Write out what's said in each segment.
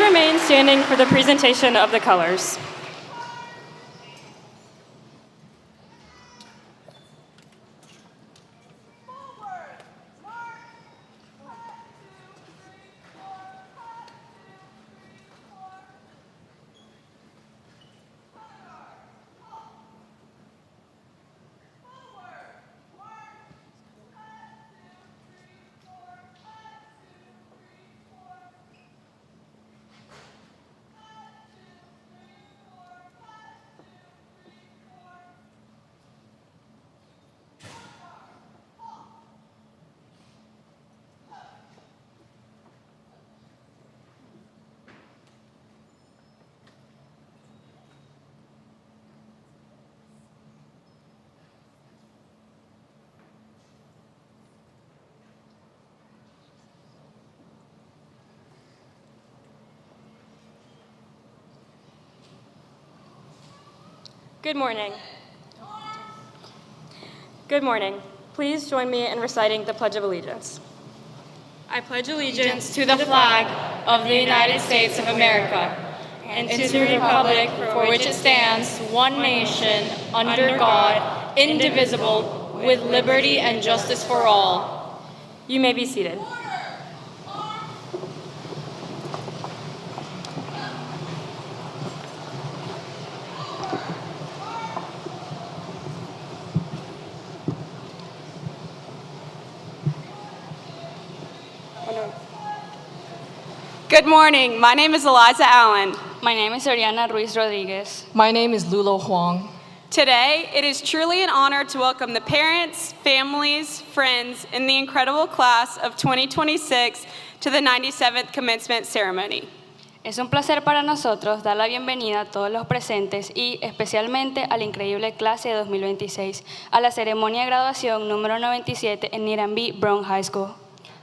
remain standing for the presentation of the colors. Good morning. Good morning. Please join me in reciting the Pledge of Allegiance. I pledge allegiance to the flag of the United States of America and to the republic for which it stands, one nation, under God, indivisible, with liberty and justice for all. You may be seated. Good morning. My name is Eliza Allen. My name is Oriana Ruiz Rodriguez. My name is Lulo Huang. Today, it is truly an honor to welcome the parents, families, friends, and the incredible class of 2026 to the 97th Commencement ceremony. Es un placer para nosotros dar la bienvenida a todos los presentes y especialmente a la increíble clase de 2026 a la ceremonia de graduación número 97 en Needham Broughton High School.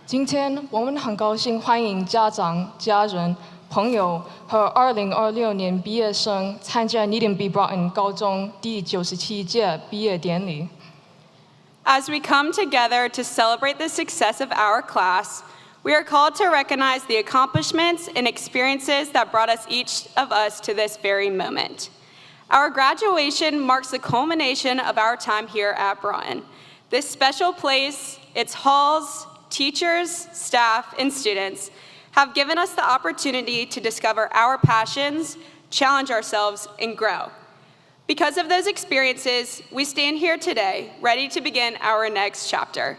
今天我们很高兴欢迎家长、家人、朋友和2026年毕业生参加 Needham Broughton 高中第97届毕业典礼。As we come together to celebrate the success of our class, we are called to recognize the accomplishments and experiences that brought each of us to this very moment. Our graduation marks the culmination of our time here at Broughton. This special place, its halls, teachers, staff, and students have given us the opportunity to discover our passions, challenge ourselves, and grow. Because of those experiences, we stand here today, ready to begin our next chapter.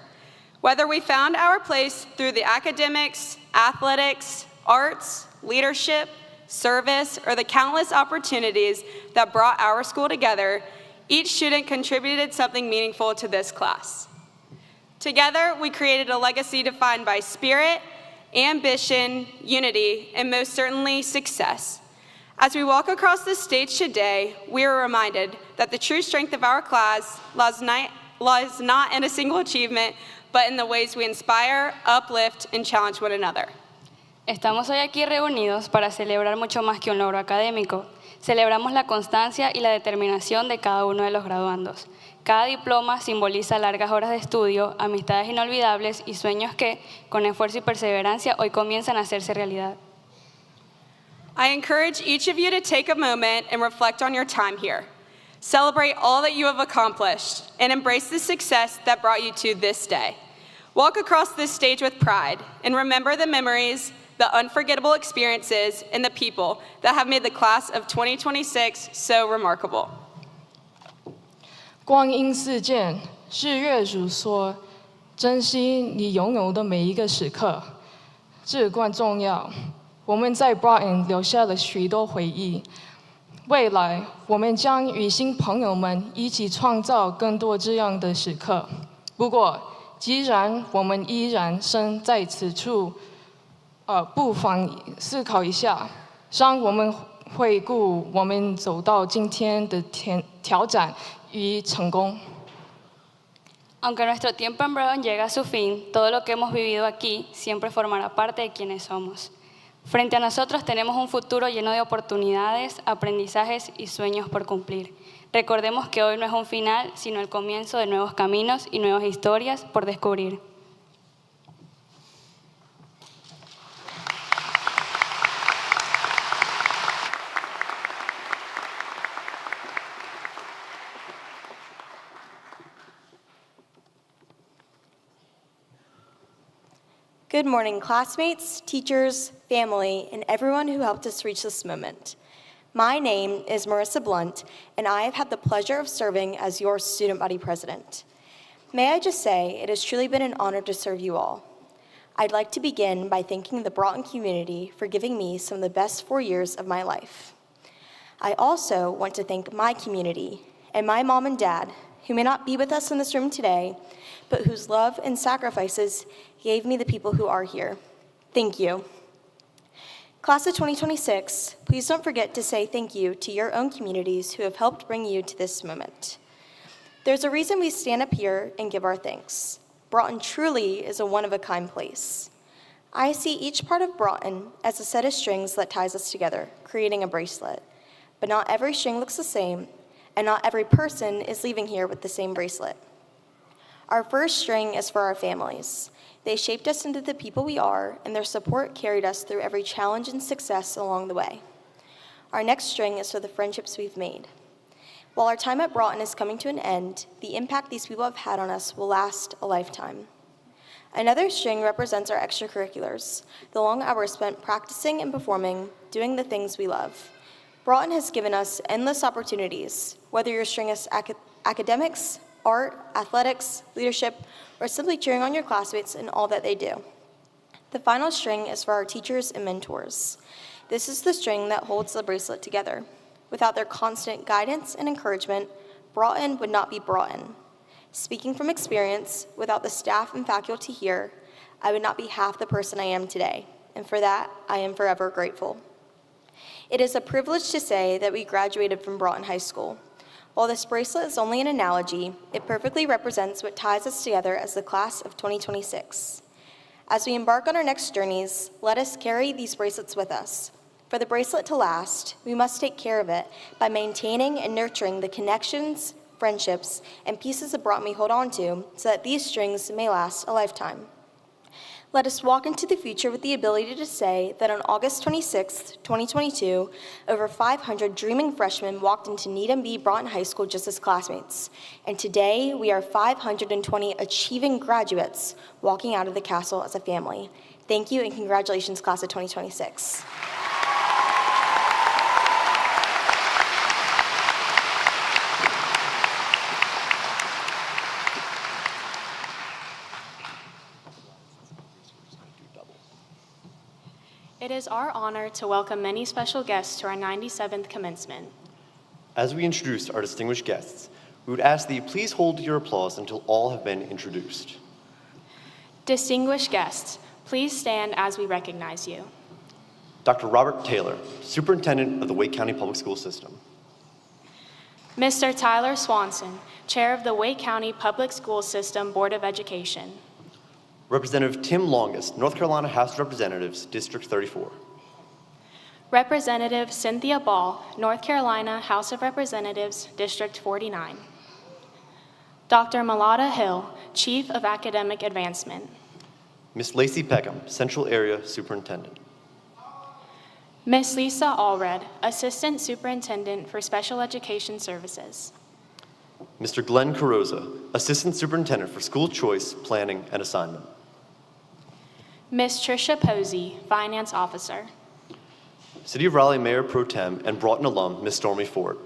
Whether we found our place through the academics, athletics, arts, leadership, service, or the countless opportunities that brought our school together, each student contributed something meaningful to this class. Together, we created a legacy defined by spirit, ambition, unity, and most certainly success. As we walk across this stage today, we are reminded that the true strength of our class lies not in a single achievement, but in the ways we inspire, uplift, and challenge one another. Estamos hoy aquí reunidos para celebrar mucho más que un logro académico. Celebramos la constancia y la determinación de cada uno de los graduandos. Cada diploma simboliza largas horas de estudio, amistades inolvidables y sueños que, con esfuerzo y perseverancia, hoy comienzan a hacerse realidad. I encourage each of you to take a moment and reflect on your time here. Celebrate all that you have accomplished and embrace the success that brought you to this day. Walk across this stage with pride and remember the memories, the unforgettable experiences, and the people that have made the class of 2026 so remarkable. 光阴似箭，日月如梭，珍惜你拥有的每一个时刻，至关重要。我们在 Broughton 留下了许多回忆，未来我们将与新朋友们一起创造更多这样的时刻。不过，既然我们依然身在此处，不妨思考一下，让我们回顾我们走到今天的挑战与成功。Aunque nuestro tiempo en Broughton llega a su fin, todo lo que hemos vivido aquí siempre formará parte de quienes somos. Frente a nosotros tenemos un futuro lleno de oportunidades, aprendizajes y sueños por cumplir. Recordemos que hoy no es un final, sino el comienzo de nuevos caminos y nuevas historias por descubrir. Good morning, classmates, teachers, family, and everyone who helped us reach this moment. My name is Marissa Blunt, and I have had the pleasure of serving as your student body president. May I just say, it has truly been an honor to serve you all. I'd like to begin by thanking the Broughton community for giving me some of the best 4 years of my life. I also want to thank my community and my mom and dad, who may not be with us in this room today, but whose love and sacrifices gave me the people who are here. Thank you. Class of 2026, please don't forget to say thank you to your own communities who have helped bring you to this moment. There's a reason we stand up here and give our thanks. Broughton truly is a one-of-a-kind place. I see each part of Broughton as a set of strings that ties us together, creating a bracelet. But not every string looks the same, and not every person is leaving here with the same bracelet. Our first string is for our families. They shaped us into the people we are, and their support carried us through every challenge and success along the way. Our next string is for the friendships we've made. While our time at Broughton is coming to an end, the impact these people have had on us will last a lifetime. Another string represents our extracurriculars, the long hours spent practicing and performing, doing the things we love. Broughton has given us endless opportunities, whether your string is academics, art, athletics, leadership, or simply cheering on your classmates in all that they do. The final string is for our teachers and mentors. This is the string that holds the bracelet together. Without their constant guidance and encouragement, Broughton would not be Broughton. Speaking from experience, without the staff and faculty here, I would not be half the person I am today, and for that, I am forever grateful. It is a privilege to say that we graduated from Broughton High School. While this bracelet is only an analogy, it perfectly represents what ties us together as the class of 2026. As we embark on our next journeys, let us carry these bracelets with us. For the bracelet to last, we must take care of it by maintaining and nurturing the connections, friendships, and pieces of Broughton we hold on to so that these strings may last a lifetime. Let us walk into the future with the ability to say that on August 26, 2022, over 500 dreaming freshmen walked into Needham B. Broughton High School just as classmates. And today, we are 520 achieving graduates walking out of the castle as a family. Thank you and congratulations, class of 2026. It is our honor to welcome many special guests to our 97th commencement. As we introduce our distinguished guests, we would ask that you please hold your applause until all have been introduced. Distinguished guests, please stand as we recognize you. Dr. Robert Taylor, Superintendent of the Wake County Public School System. Mr. Tyler Swanson, Chair of the Wake County Public School System Board of Education. Representative Tim Longest, North Carolina House of Representatives, District 34. Representative Cynthia Ball, North Carolina House of Representatives, District 49. Dr. Malada Hill, Chief of Academic Advancement. Ms. Lacey Peckham, Central Area Superintendent. Ms. Lisa Allred, Assistant Superintendent for Special Education Services. Mr. Glenn Carroza, Assistant Superintendent for School Choice, Planning, and Assignment. Ms. Tricia Posey, Finance Officer. City of Raleigh Mayor Pro Tem and Broughton alum, Ms. Stormy Ford.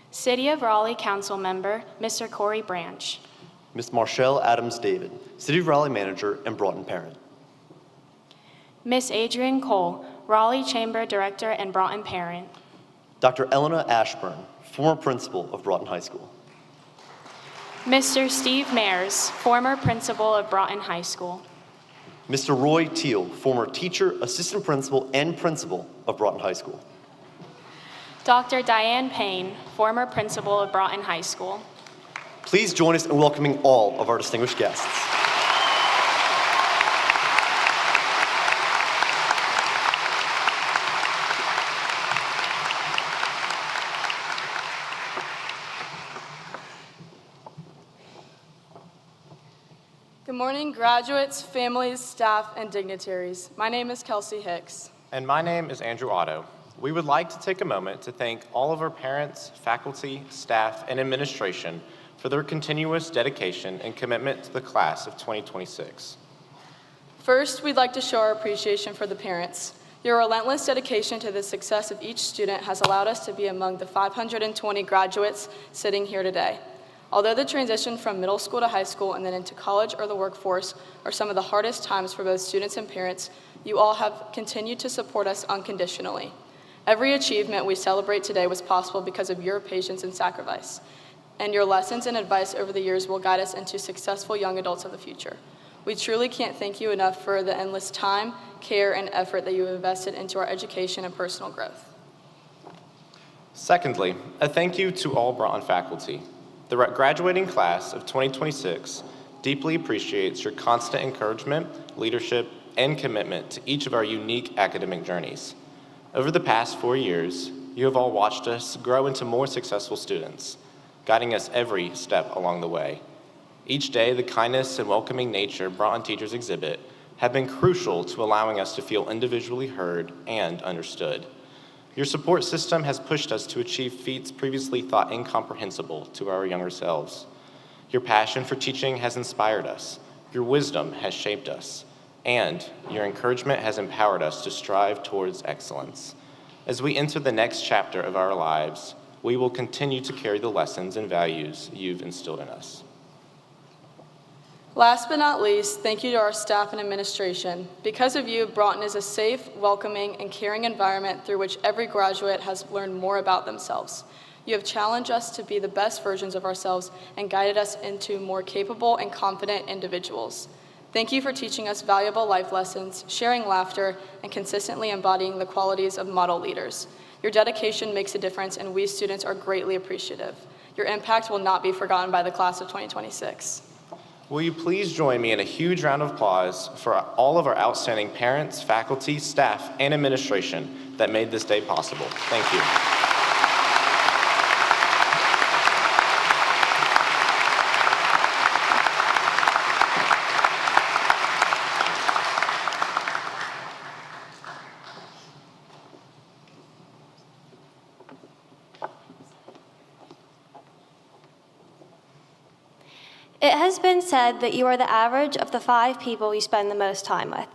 City of Raleigh Council Member, Mr. Corey Branch. Ms. Marshall Adams David, City of Raleigh Manager and Broughton Parent. Ms. Adrienne Cole, Raleigh Chamber Director and Broughton Parent. Dr. Elena Ashburn, former principal of Broughton High School. Mr. Steve Mayers, former principal of Broughton High School. Mr. Roy Teal, former teacher, assistant principal, and principal of Broughton High School. Dr. Diane Payne, former principal of Broughton High School. Please join us in welcoming all of our distinguished guests. Good morning, graduates, families, staff, and dignitaries. My name is Kelsey Hicks. And my name is Andrew Otto. We would like to take a moment to thank all of our parents, faculty, staff, and administration for their continuous dedication and commitment to the class of 2026. First, we'd like to show our appreciation for the parents. Your relentless dedication to the success of each student has allowed us to be among the 520 graduates sitting here today. Although the transition from middle school to high school and then into college or the workforce are some of the hardest times for both students and parents, you all have continued to support us unconditionally. Every achievement we celebrate today was possible because of your patience and sacrifice, and your lessons and advice over the years will guide us into successful young adults of the future. We truly can't thank you enough for the endless time, care, and effort that you have invested into our education and personal growth. Secondly, a thank you to all Broughton faculty. The graduating class of 2026 deeply appreciates your constant encouragement, leadership, and commitment to each of our unique academic journeys. Over the past 4 years, you have all watched us grow into more successful students, guiding us every step along the way. Each day, the kindness and welcoming nature Broughton teachers exhibit have been crucial to allowing us to feel individually heard and understood. Your support system has pushed us to achieve feats previously thought incomprehensible to our younger selves. Your passion for teaching has inspired us, your wisdom has shaped us, and your encouragement has empowered us to strive towards excellence. As we enter the next chapter of our lives, we will continue to carry the lessons and values you've instilled in us. Last but not least, thank you to our staff and administration. Because of you, Broughton is a safe, welcoming, and caring environment through which every graduate has learned more about themselves. You have challenged us to be the best versions of ourselves and guided us into more capable and confident individuals. Thank you for teaching us valuable life lessons, sharing laughter, and consistently embodying the qualities of model leaders. Your dedication makes a difference, and we students are greatly appreciative. Your impact will not be forgotten by the class of 2026. Will you please join me in a huge round of applause for all of our outstanding parents, faculty, staff, and administration that made this day possible. Thank you. It has been said that you are the average of the 5 people you spend the most time with.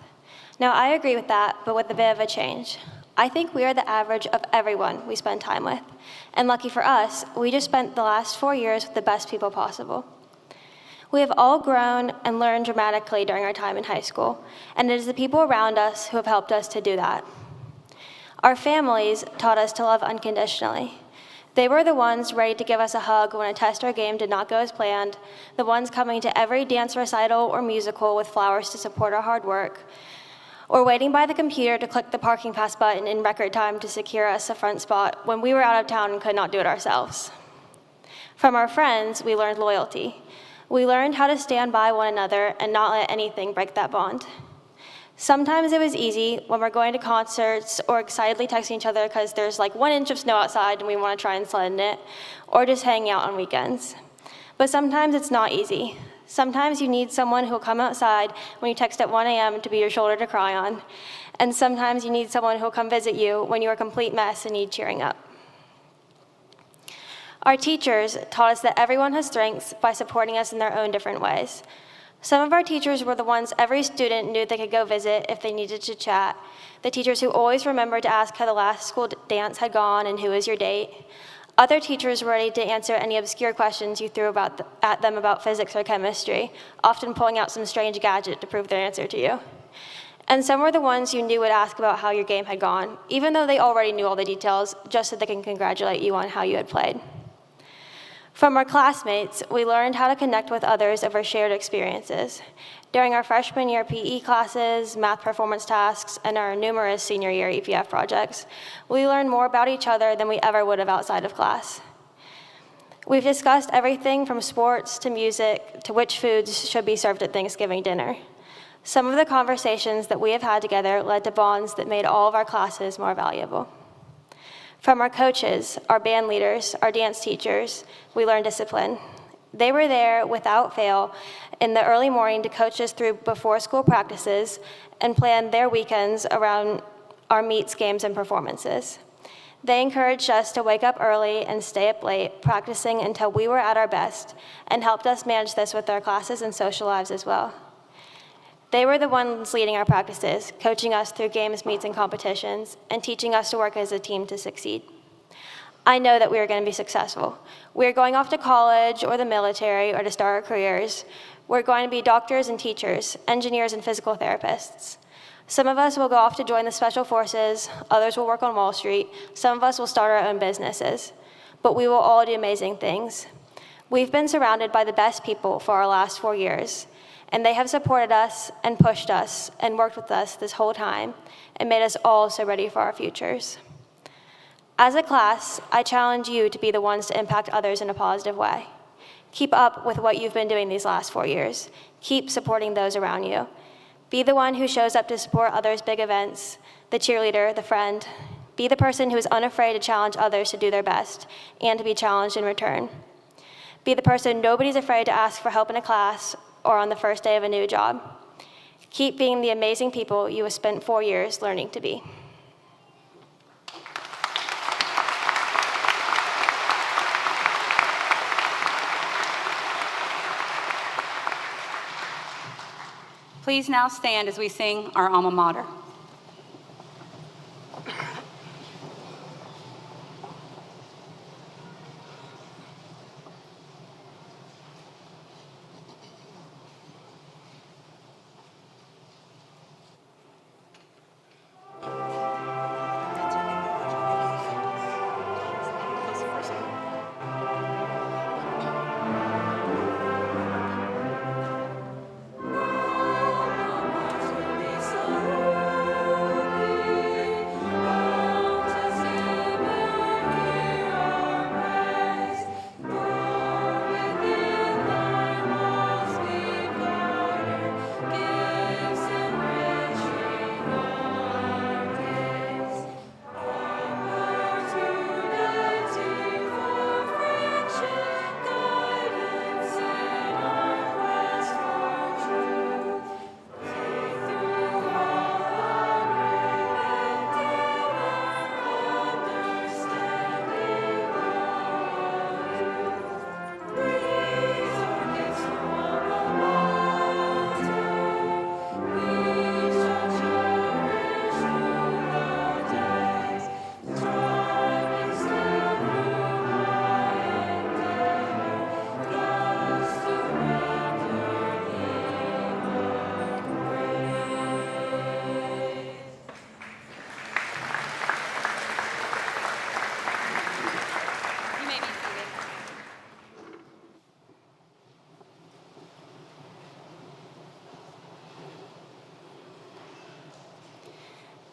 Now, I agree with that, but with a bit of a change. I think we are the average of everyone we spend time with. And lucky for us, we just spent the last 4 years with the best people possible. We have all grown and learned dramatically during our time in high school, and it is the people around us who have helped us to do that. Our families taught us to love unconditionally. They were the ones ready to give us a hug when a test or game did not go as planned, the ones coming to every dance recital or musical with flowers to support our hard work, or waiting by the computer to click the parking pass button in record time to secure us a front spot when we were out of town and could not do it ourselves. From our friends, we learned loyalty. We learned how to stand by one another and not let anything break that bond. Sometimes it was easy when we're going to concerts or excitedly texting each other because there's like 1 inch of snow outside and we want to try and sled in it, or just hanging out on weekends. But sometimes it's not easy. Sometimes you need someone who will come outside when you text at 1 a.m. to be your shoulder to cry on. And sometimes you need someone who will come visit you when you're a complete mess and need cheering up. Our teachers taught us that everyone has strengths by supporting us in their own different ways. Some of our teachers were the ones every student knew they could go visit if they needed to chat. The teachers who always remembered to ask how the last school dance had gone and who was your date. Other teachers were ready to answer any obscure questions you threw at them about physics or chemistry, often pulling out some strange gadget to prove their answer to you. And some were the ones you knew would ask about how your game had gone, even though they already knew all the details, just so they can congratulate you on how you had played. From our classmates, we learned how to connect with others over shared experiences. During our freshman year PE classes, math performance tasks, and our numerous senior year EPF projects, we learned more about each other than we ever would have outside of class. We've discussed everything from sports to music to which foods should be served at Thanksgiving dinner. Some of the conversations that we have had together led to bonds that made all of our classes more valuable. From our coaches, our band leaders, our dance teachers, we learned discipline. They were there without fail in the early morning to coach us through before school practices and plan their weekends around our meets, games, and performances. They encouraged us to wake up early and stay up late, practicing until we were at our best, and helped us manage this with our classes and social lives as well. They were the ones leading our practices, coaching us through games, meets, and competitions, and teaching us to work as a team to succeed. I know that we are going to be successful. We are going off to college or the military or to start our careers. We're going to be doctors and teachers, engineers and physical therapists. Some of us will go off to join the special forces, others will work on Wall Street, some of us will start our own businesses. But we will all do amazing things. We've been surrounded by the best people for our last 4 years, and they have supported us and pushed us and worked with us this whole time and made us all so ready for our futures. As a class, I challenge you to be the ones to impact others in a positive way. Keep up with what you've been doing these last 4 years. Keep supporting those around you. Be the one who shows up to support others' big events, the cheerleader, the friend. Be the person who is unafraid to challenge others to do their best and to be challenged in return. Be the person nobody's afraid to ask for help in a class or on the first day of a new job. Keep being the amazing people you have spent 4 years learning to be. Please now stand as we sing our alma mater.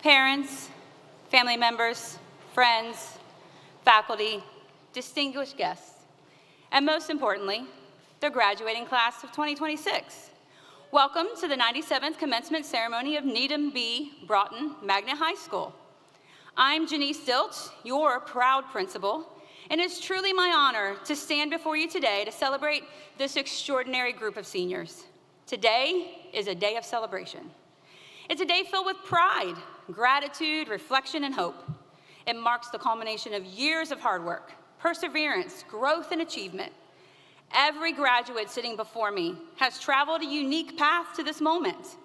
Parents, family members, friends, faculty, distinguished guests, and most importantly, the graduating class of 2026. Welcome to the 97th commencement ceremony of Needham B. Broughton Magnet High School. I'm Janice Dilch, your proud principal, and it's truly my honor to stand before you today to celebrate this extraordinary group of seniors. Today is a day of celebration. It's a day filled with pride, gratitude, reflection, and hope. It marks the culmination of years of hard work, perseverance, growth, and achievement. Every graduate sitting before me has traveled a unique path to this moment.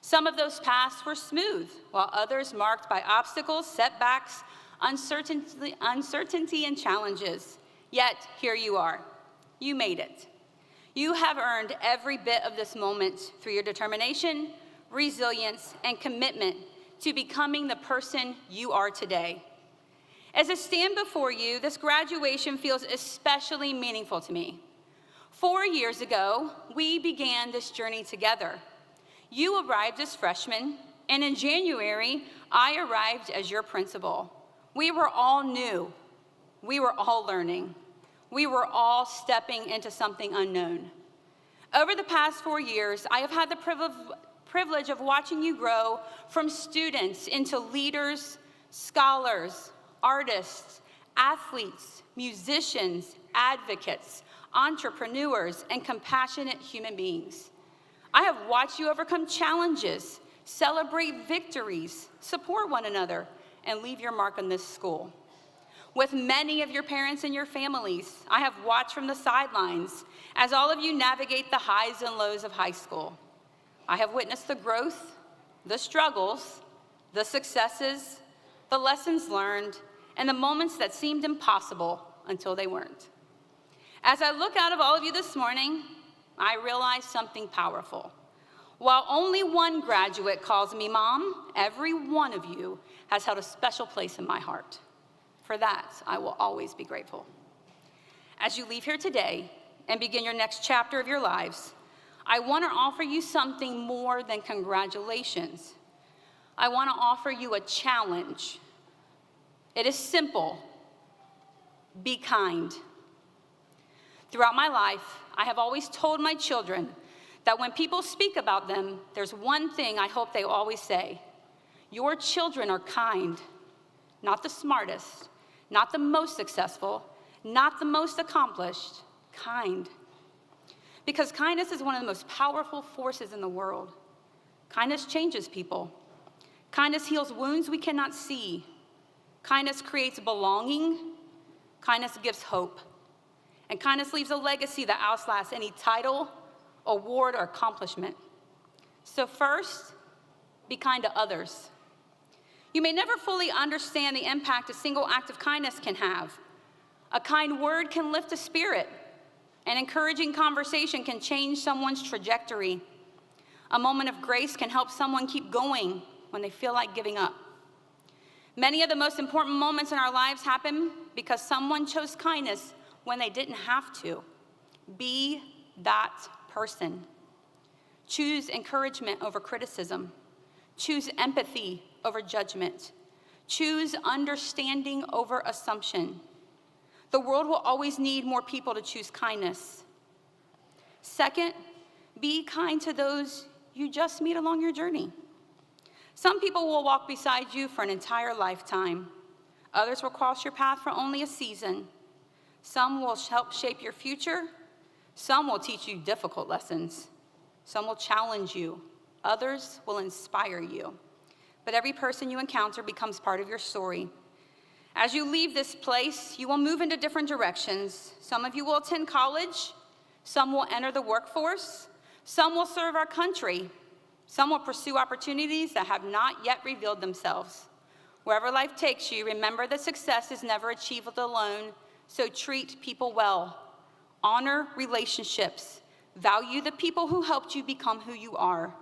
Some of those paths were smooth, while others marked by obstacles, setbacks, uncertainty, and challenges. Yet, here you are. You made it. You have earned every bit of this moment through your determination, resilience, and commitment to becoming the person you are today. As I stand before you, this graduation feels especially meaningful to me. 4 years ago, we began this journey together. You arrived as freshmen, and in January, I arrived as your principal. We were all new. We were all learning. We were all stepping into something unknown. Over the past 4 years, I have had the privilege of watching you grow from students into leaders, scholars, artists, athletes, musicians, advocates, entrepreneurs, and compassionate human beings. I have watched you overcome challenges, celebrate victories, support one another, and leave your mark on this school. With many of your parents and your families, I have watched from the sidelines as all of you navigate the highs and lows of high school. I have witnessed the growth, the struggles, the successes, the lessons learned, and the moments that seemed impossible until they weren't. As I look out of all of you this morning, I realize something powerful. While only one graduate calls me mom, every one of you has held a special place in my heart. For that, I will always be grateful. As you leave here today and begin your next chapter of your lives, I want to offer you something more than congratulations. I want to offer you a challenge. It is simple. Be kind. Throughout my life, I have always told my children that when people speak about them, there's one thing I hope they always say. Your children are kind, not the smartest, not the most successful, not the most accomplished, kind. Because kindness is one of the most powerful forces in the world. Kindness changes people. Kindness heals wounds we cannot see. Kindness creates belonging. Kindness gives hope. And kindness leaves a legacy that outlasts any title, award, or accomplishment. So first, be kind to others. You may never fully understand the impact a single act of kindness can have. A kind word can lift a spirit. An encouraging conversation can change someone's trajectory. A moment of grace can help someone keep going when they feel like giving up. Many of the most important moments in our lives happen because someone chose kindness when they didn't have to. Be that person. Choose encouragement over criticism. Choose empathy over judgment. Choose understanding over assumption. The world will always need more people to choose kindness. Second, be kind to those you just meet along your journey. Some people will walk beside you for an entire lifetime. Others will cross your path for only a season. Some will help shape your future. Some will teach you difficult lessons. Some will challenge you. Others will inspire you. But every person you encounter becomes part of your story. As you leave this place, you will move into different directions. Some of you will attend college. Some will enter the workforce. Some will serve our country. Some will pursue opportunities that have not yet revealed themselves. Wherever life takes you, remember that success is never achieved alone, so treat people well. Honor relationships. Value the people who helped you become who you are,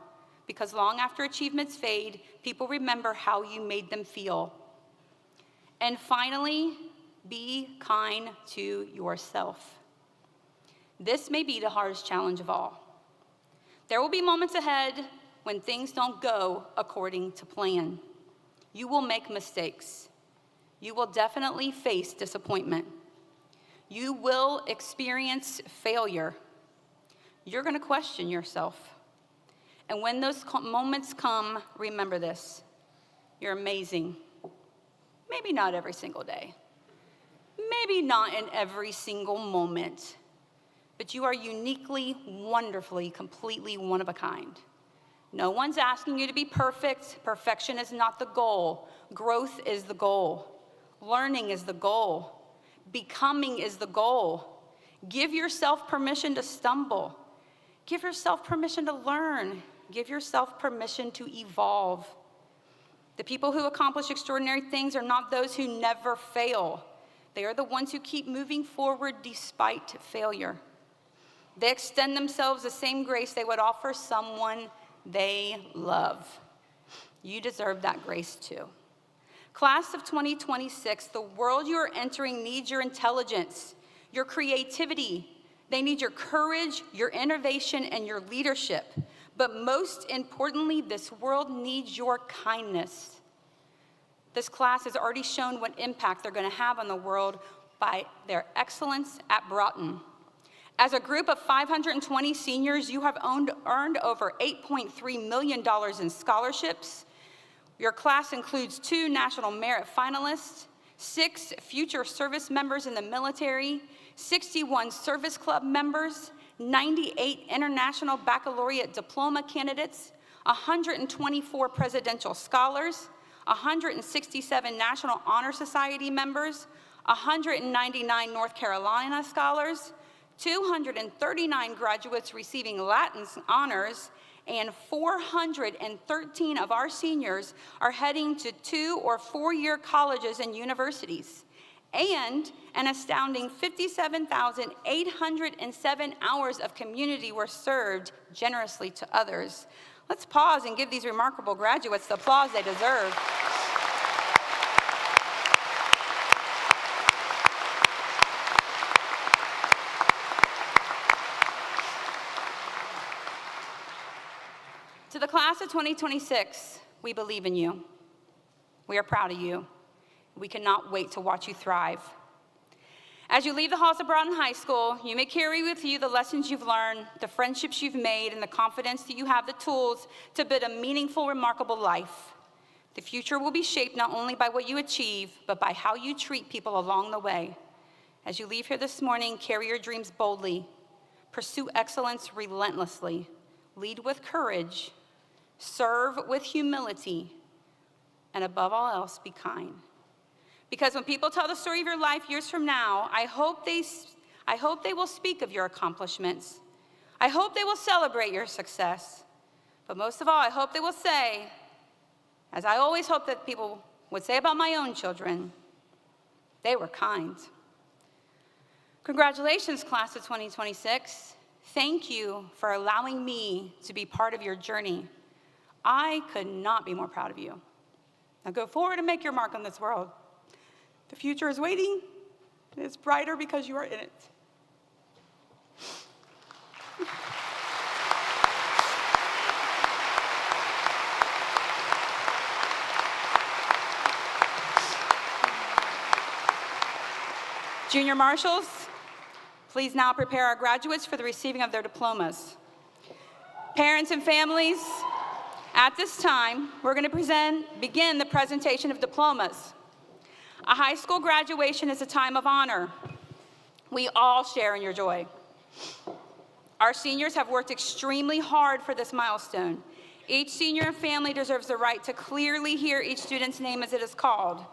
because long after achievements fade, people remember how you made them feel. And finally, be kind to yourself. This may be the hardest challenge of all. There will be moments ahead when things don't go according to plan. You will make mistakes. You will definitely face disappointment. You will experience failure. You're going to question yourself. And when those moments come, remember this. You're amazing. Maybe not every single day. Maybe not in every single moment. But you are uniquely, wonderfully, completely one of a kind. No one's asking you to be perfect. Perfection is not the goal. Growth is the goal. Learning is the goal. Becoming is the goal. Give yourself permission to stumble. Give yourself permission to learn. Give yourself permission to evolve. The people who accomplish extraordinary things are not those who never fail. They are the ones who keep moving forward despite failure. They extend themselves the same grace they would offer someone they love. You deserve that grace too. Class of 2026, the world you are entering needs your intelligence, your creativity. They need your courage, your innovation, and your leadership. But most importantly, this world needs your kindness. This class has already shown what impact they're going to have on the world by their excellence at Broughton. As a group of 520 seniors, you have earned over $8.3 million in scholarships. Your class includes 2 National Merit finalists, 6 future service members in the military, 61 Service Club members, 98 International Baccalaureate Diploma candidates, 124 Presidential Scholars, 167 National Honor Society members, 199 North Carolina Scholars, 239 graduates receiving Latin honors, and 413 of our seniors are heading to 2- or 4-year colleges and universities. And an astounding 57,807 hours of community were served generously to others. Let's pause and give these remarkable graduates the applause they deserve. To the class of 2026, we believe in you. We are proud of you. We cannot wait to watch you thrive. As you leave the halls of Broughton High School, you may carry with you the lessons you've learned, the friendships you've made, and the confidence that you have the tools to build a meaningful, remarkable life. The future will be shaped not only by what you achieve, but by how you treat people along the way. As you leave here this morning, carry your dreams boldly. Pursue excellence relentlessly. Lead with courage. Serve with humility. And above all else, be kind. Because when people tell the story of your life years from now, I hope they will speak of your accomplishments. I hope they will celebrate your success. But most of all, I hope they will say, as I always hope that people would say about my own children, they were kind. Congratulations, class of 2026. Thank you for allowing me to be part of your journey. I could not be more proud of you. Now go forward and make your mark on this world. The future is waiting, and it's brighter because you are in it. Junior marshals, please now prepare our graduates for the receiving of their diplomas. Parents and families, at this time, we're going to begin the presentation of diplomas. A high school graduation is a time of honor. We all share in your joy. Our seniors have worked extremely hard for this milestone. Each senior and family deserves the right to clearly hear each student's name as it is called.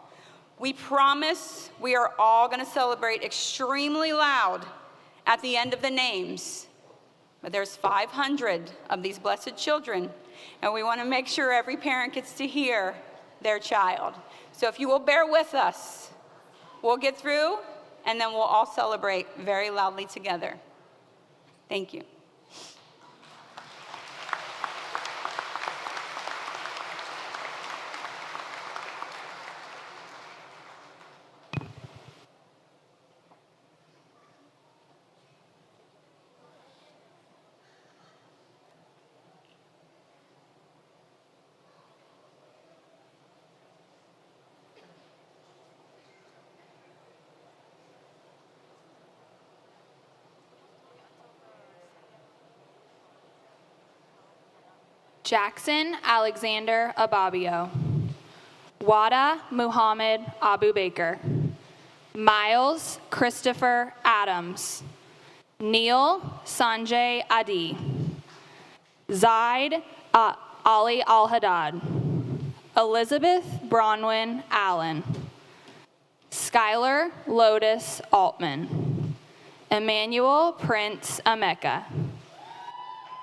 We promise we are all going to celebrate extremely loud at the end of the names. But there's 500 of these blessed children, and we want to make sure every parent gets to hear their child. So if you will bear with us, we'll get through, and then we'll all celebrate very loudly together. Thank you. Jackson Alexander Ababio. Wada Muhammad Abu Baker. Miles Christopher Adams. Neil Sanjay Adi. Zaid Ali Al-Haddad. Elizabeth Bronwyn Allen. Skylar Lotus Altman. Emmanuel Prince Emeka.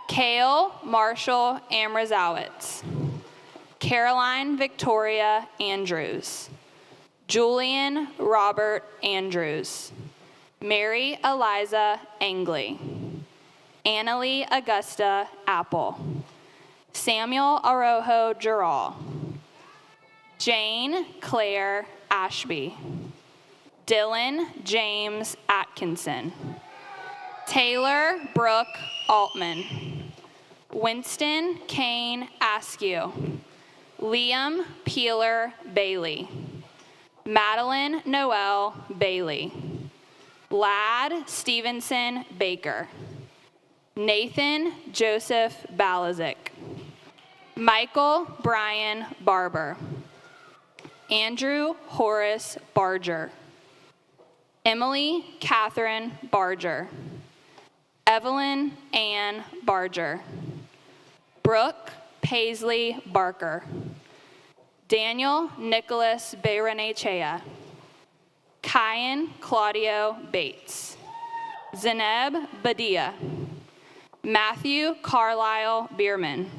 Kale Marshall Amrazowitz. Caroline Victoria Andrews. Julian Robert Andrews. Mary Eliza Angley. Annalie Augusta Apple. Samuel Arojo Giral. Jane Claire Ashby. Dylan James Atkinson. Taylor Brooke Altman. Winston Kane Askew. Liam Peeler Bailey. Madeline Noel Bailey. Lad Stevenson Baker. Nathan Joseph Balazic. Michael Brian Barber. Andrew Horace Barger. Emily Catherine Barger. Evelyn Ann Barger. Brooke Paisley Barker. Daniel Nicholas Beyrenechea. Kyan Claudio Bates. Zeneb Badia. Matthew Carlisle Bierman.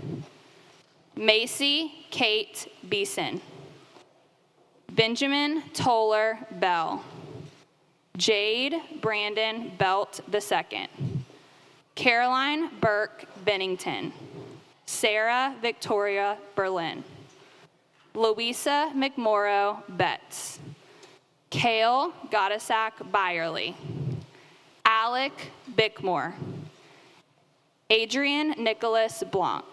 Macy Kate Beeson. Benjamin Toller Bell. Jade Brandon Belt II. Caroline Burke Bennington. Sarah Victoria Berlin. Louisa McMorrow Betts. Kale Gottasack Byerly. Alec Bickmore. Adrian Nicholas Blanc.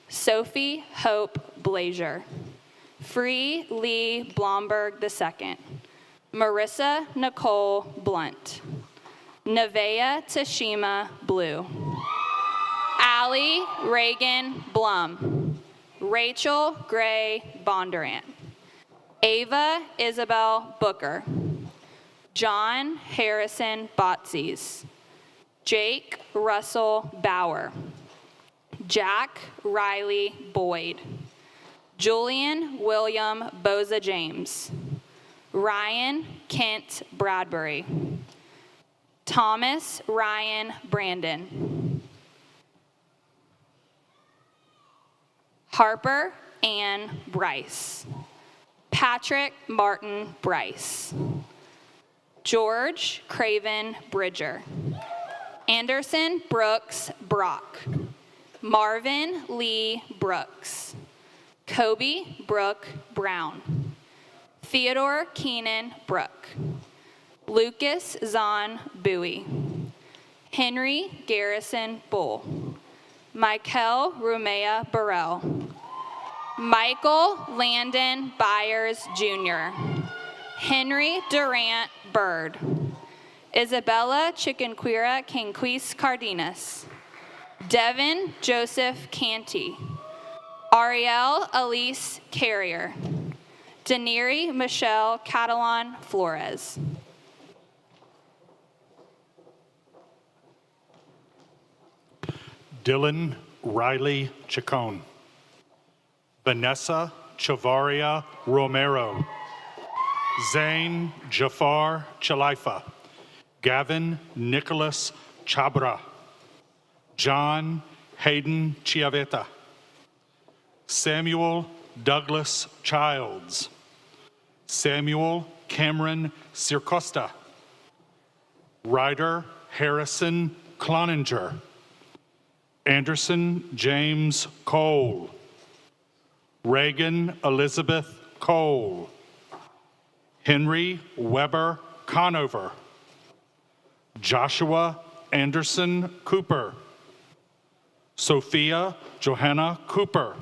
Sophie Hope Blazier. Free Lee Blomberg II. Marissa Nicole Blunt. Nevaeh Tashima Blue. Allie Reagan Blum. Rachel Gray Bondurant. Ava Isabel Booker. John Harrison Botsies. Jake Russell Bauer. Jack Riley Boyd. Julian William Boza James. Ryan Kent Bradbury. Thomas Ryan Brandon. Harper Ann Bryce. Patrick Martin Bryce. George Craven Bridger. Anderson Brooks Brock. Marvin Lee Brooks. Kobe Brooke Brown. Theodore Keenan Brooke. Lucas Zahn Bowie. Henry Garrison Bull. Michael Rumea Burrell. Michael Landon Byers Jr. Henry Durant Bird. Isabella Chiquinquira Canquis Cardenas. Devin Joseph Canty. Ariel Elise Carrier. Daneri Michelle Catalan Flores. Dylan Riley Chacon. Vanessa Chavaria Romero. Zain Jafar Chalifa. Gavin Nicholas Chabra. John Hayden Chiavetta. Samuel Douglas Childs. Samuel Cameron Circosta. Ryder Harrison Cloninger. Anderson James Cole. Reagan Elizabeth Cole. Henry Weber Conover. Joshua Anderson Cooper. Sophia Johanna Cooper.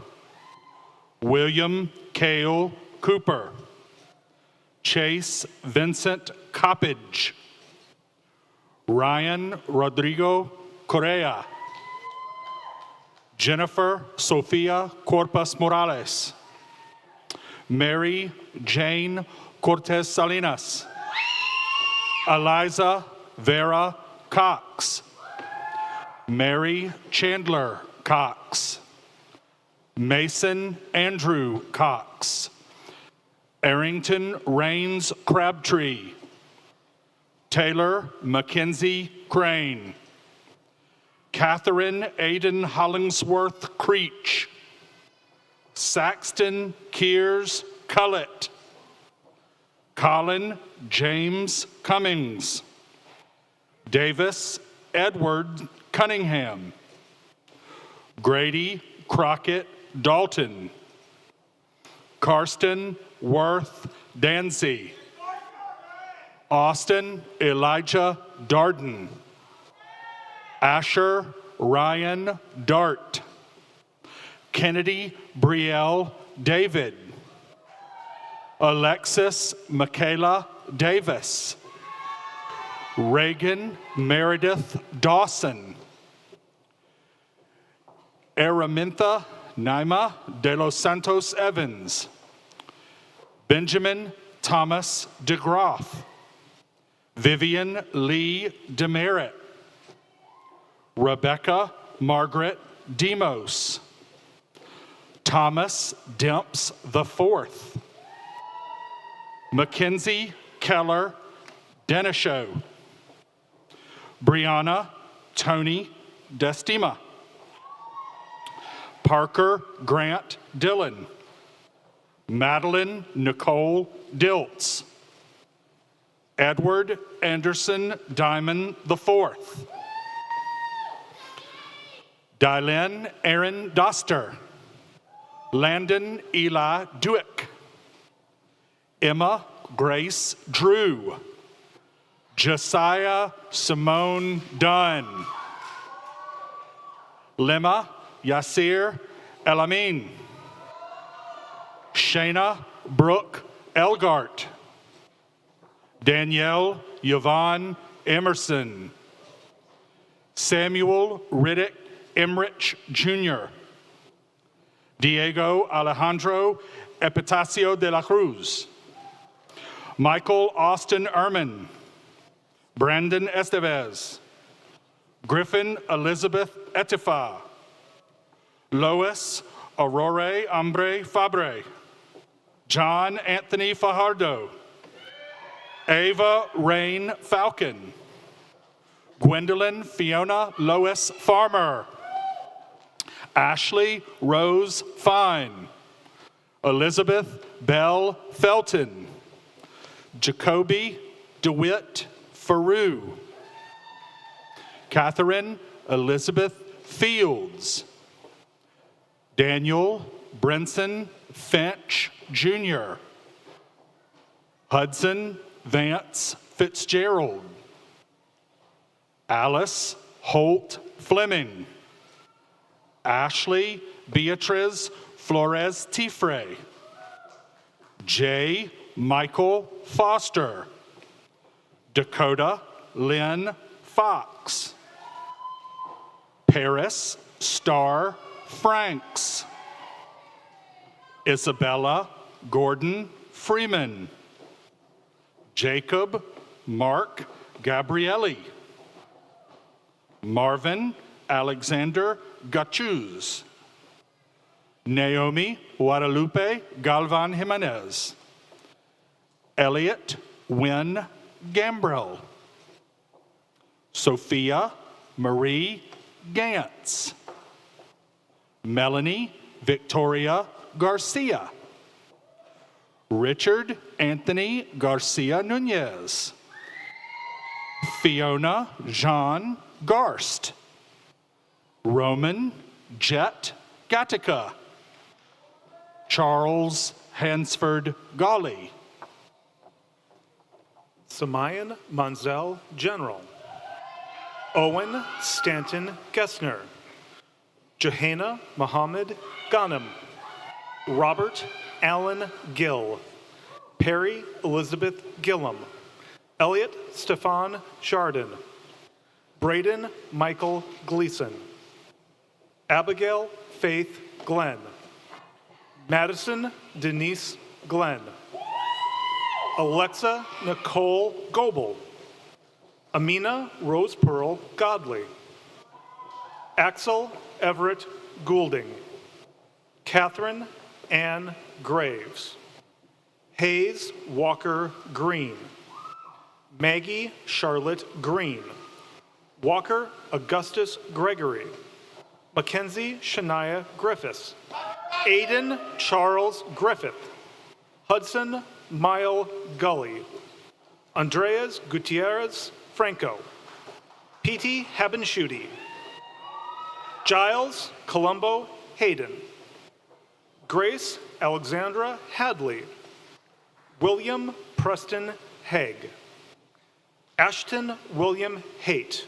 William Cale Cooper. Chase Vincent Coppage. Ryan Rodrigo Correa. Jennifer Sofia Corpus Morales. Mary Jane Cortez Salinas. Eliza Vera Cox. Mary Chandler Cox. Mason Andrew Cox. Arrington Rains Crabtree. Taylor Mackenzie Crane. Catherine Aiden Hollingsworth Creech. Saxton Kears Cullett. Colin James Cummings. Davis Edward Cunningham. Grady Crockett Dalton. Karsten Worth Dancy. Austin Elijah Darden. Asher Ryan Dart. Kennedy Brielle David. Alexis Michaela Davis. Reagan Meredith Dawson. Araminta Naima de los Santos Evans. Benjamin Thomas DeGroff. Vivian Lee Demerit. Rebecca Margaret Demos. Thomas Demps IV. Mackenzie Keller Denishow. Brianna Tony Destima. Parker Grant Dillon. Madeline Nicole Diltz. Edward Anderson Diamond IV. Dylan Aaron Doster. Landon Eli Duick. Emma Grace Drew. Josiah Simone Dunn. Lema Yasir Elamin. Shayna Brooke Elgart. Danielle Yvonne Emerson. Samuel Riddick Emrich Jr. Diego Alejandro Epitacio de la Cruz. Michael Austin Ehrman. Brandon Estevez. Griffin Elizabeth Etifa. Lois Aurore Ambre Fabre. John Anthony Fajardo. Ava Rain Falcon. Gwendolyn Fiona Lois Farmer. Ashley Rose Fine. Elizabeth Bell Felton. Jacoby DeWitt Faru. Catherine Elizabeth Fields. Daniel Brinson Finch Jr. Hudson Vance Fitzgerald. Alice Holt Fleming. Ashley Beatriz Flores Tifre. J. Michael Foster. Dakota Lynn Fox. Paris Star Franks. Isabella Gordon Freeman. Jacob Mark Gabrielli. Marvin Alexander Gachuz. Naomi Guadalupe Galvan Jimenez. Elliot Wynn Gambrell. Sophia Marie Gantz. Melanie Victoria Garcia. Richard Anthony Garcia Nunez. Fiona Jean Garst. Roman Jet Gattaca. Charles Hansford Golly. Samayan Manzel General. Owen Stanton Gessner. Johanna Mohammed Ghanem. Robert Allen Gill. Perry Elizabeth Gillum. Elliot Stefan Chardon. Braden Michael Gleason. Abigail Faith Glenn. Madison Denise Glenn. Alexa Nicole Goebel. Amina Rose Pearl Godley. Axel Everett Goulding. Catherine Ann Graves. Hayes Walker Green. Maggie Charlotte Green. Walker Augustus Gregory. Mackenzie Shania Griffiths. Aiden Charles Griffith. Hudson Mile Gully. Andreas Gutierrez Franco. Petey Habenschuti. Giles Colombo Hayden. Grace Alexandra Hadley. William Preston Haig. Ashton William Haight.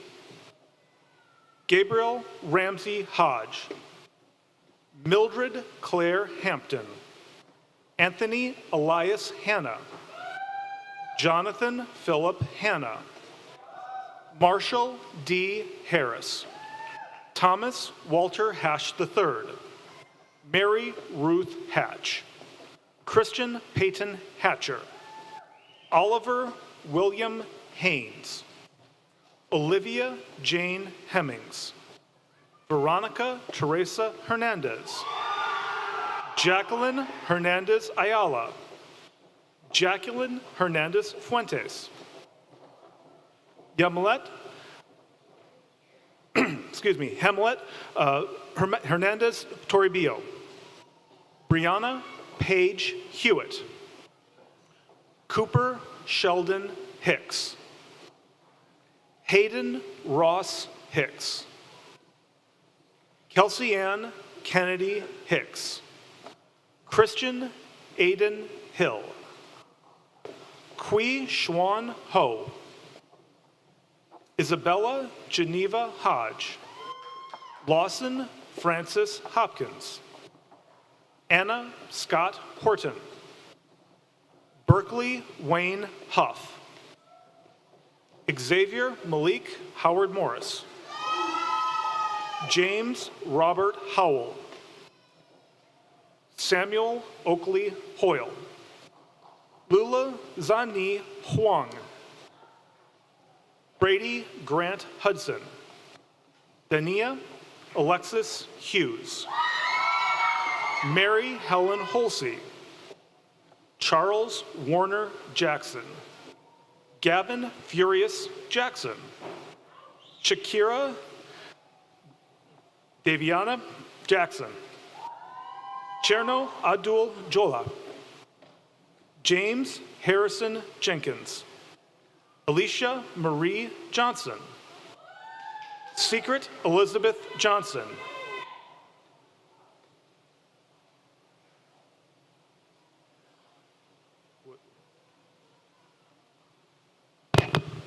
Gabriel Ramsey Hodge. Mildred Claire Hampton. Anthony Elias Hanna. Jonathan Philip Hanna. Marshall D. Harris. Thomas Walter Hash III. Mary Ruth Hatch. Christian Peyton Hatcher. Oliver William Haynes. Olivia Jane Hemmings. Veronica Teresa Hernandez. Jacqueline Hernandez Ayala. Jacqueline Hernandez Fuentes. Yamilet Hamlet Hernandez Toribio. Brianna Paige Hewitt. Cooper Sheldon Hicks. Hayden Ross Hicks. Kelsey Ann Kennedy Hicks. Christian Aiden Hill. Kui Schwan Ho. Isabella Geneva Hodge. Lawson Francis Hopkins. Anna Scott Horton. Berkeley Wayne Huff. Xavier Malik Howard Morris. James Robert Howell. Samuel Oakley Hoyle. Lula Zani Huang. Brady Grant Hudson. Dania Alexis Hughes. Mary Helen Holsey. Charles Warner Jackson. Gavin Furious Jackson. Shakira Daviana Jackson. Cherno Abdul Jola. James Harrison Jenkins. Alicia Marie Johnson. Secret Elizabeth Johnson.